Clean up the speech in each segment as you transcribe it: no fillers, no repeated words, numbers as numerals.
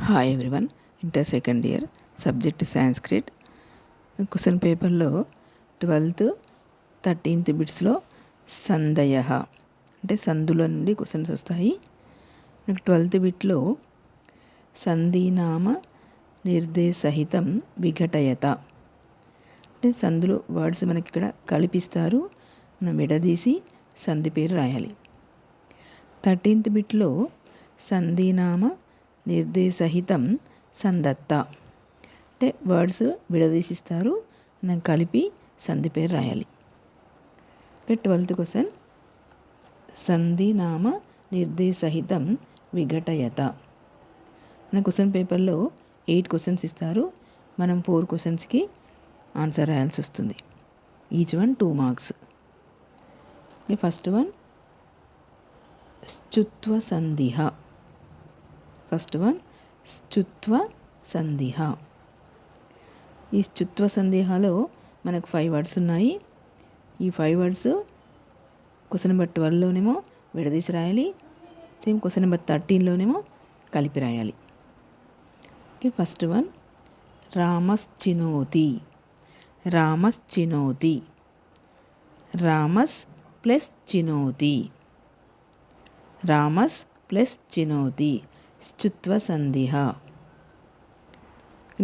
Hi everyone, inter second year subject Sanskrit. Question పేపర్లో 12th 13th బిట్స్లో సందయ అంటే సందుల నుండి questions వస్తాయి. నాకు 12th బిట్లో సంధినామ నిర్దేశహితం విఘటయత అంటే సందులు వర్డ్స్ మనకి ఇక్కడ కలిపిస్తారు, మనం విడదీసి సంధి పేరు రాయాలి. 13th బిట్లో సంధినామ నిర్దేశహితం సందత్త అంటే వర్డ్స్ విడదీసిస్తారు, మనం కలిపి సంధి పేరు రాయాలి. 12th question సంధినామ నిర్దేశహితం విఘటయత. మన క్వశ్చన్ పేపర్లో 8 క్వశ్చన్స్ ఇస్తారు, మనం 4 క్వశ్చన్స్కి ఆన్సర్ రాయాల్సి వస్తుంది. Each one 2 marks. First one శ్చుత్వ సంధిః. ఫస్ట్ వన్ శ్చుత్వ సంధిః. ఈ శ్చుత్వ సంధిఃలో మనకు 5 వర్డ్స్ ఉన్నాయి. ఈ 5 వర్డ్స్ క్వశ్చన్ నెంబర్ 12లోనేమో విడదీసి రాయాలి, సేమ్ క్వశ్చన్ నెంబర్ 13లోనేమో కలిపి రాయాలి. ఓకే, ఫస్ట్ వన్ రామశ్చినోతి. రామశ్చినోతి. రామస్ ప్లస్ చినోతి. రామస్ ప్లస్ చినోతి శ్చుత్వ సంధిః.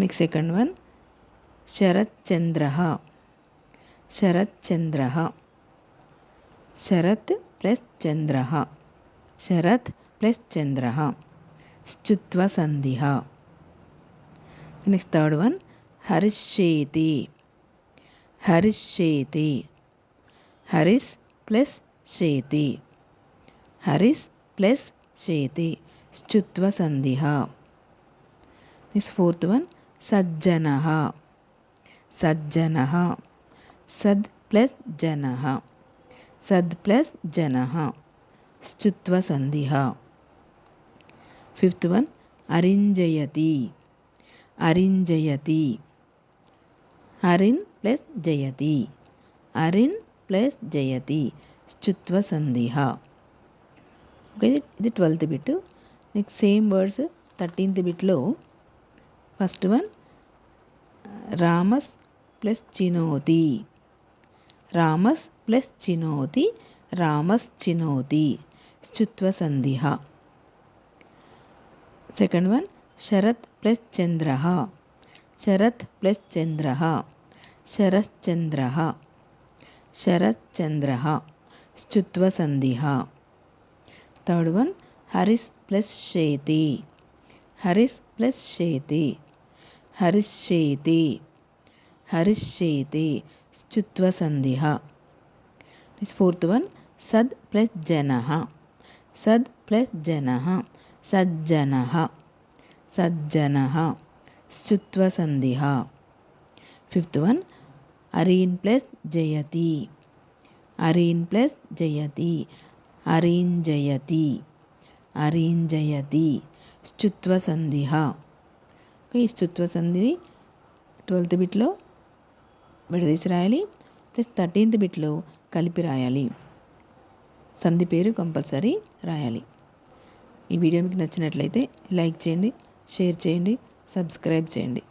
నెక్స్ట్ సెకండ్ వన్ శరత్చంద్రః. శరత్చంద్రః. శరత్ ప్లస్ చంద్రః. శరత్ ప్లస్ చంద్రః శ్చుత్వ సంధిః. నెక్స్ట్ థర్డ్ వన్ హరిష్యేతి. హరిష్యేతి. హరిస్ ప్లస్ చేతి. హరిస్ ప్లస్ చేతి శ్చుత్వ సంధిః. నెక్స్ట్ ఫోర్త్ వన్ సజ్జనః. సజ్జనః. సద్ ప్లస్ జనః. సద్ ప్లస్ జనః శ్చుత్వ సంధిః. ఫిఫ్త్ వన్ అరింజయతి. అరింజయతి. అరిన్ ప్లస్ జయతి. అరిన్ ప్లస్ జయతి శ్చుత్వ సంధిః. ఓకే, ఇది 12th bit. Next same words 13th బిట్లో ఫస్ట్ వన్ రామస్ ప్లస్ చినోతి. రామస్ ప్లస్ చినోతి. రామస్ చినోతి శ్చుత్వ సంధిః. సెకండ్ వన్ శరత్ ప్లస్ చంద్రః. శరత్ ప్లస్ చంద్రః. శరశ్చంద్రః. శరశ్చంద్రః శ్చుత్వ సంధిః. థర్డ్ వన్ హరిస్ ప్లస్ చేతి. హరిస్ ప్లస్ చేతి. హరిష్యేతి. హరిష్యేతి శ్చుత్వ సంధిః. నెక్స్ట్ ఫోర్త్ వన్ సద్ ప్లస్ జనః. సద్ ప్లస్ జనః. సజ్జనః. సజ్జనః శ్చుత్వ సంధిః. ఫిఫ్త్ వన్ అరీన్ ప్లస్ జయతి. అరీన్ ప్లస్ జయతి. అరింజయతి. అరింజయతి శ్చుత్వ సంధిః. ఈ శ్చుత్వ సంధి 12th బిట్లో విడదీసి రాయాలి, ప్లస్ 13th బిట్లో కలిపి రాయాలి. సంధి పేరు కంపల్సరీ రాయాలి. ఈ వీడియో మీకు నచ్చినట్లయితే లైక్ చేయండి, షేర్ చేయండి, సబ్స్క్రైబ్ చేయండి.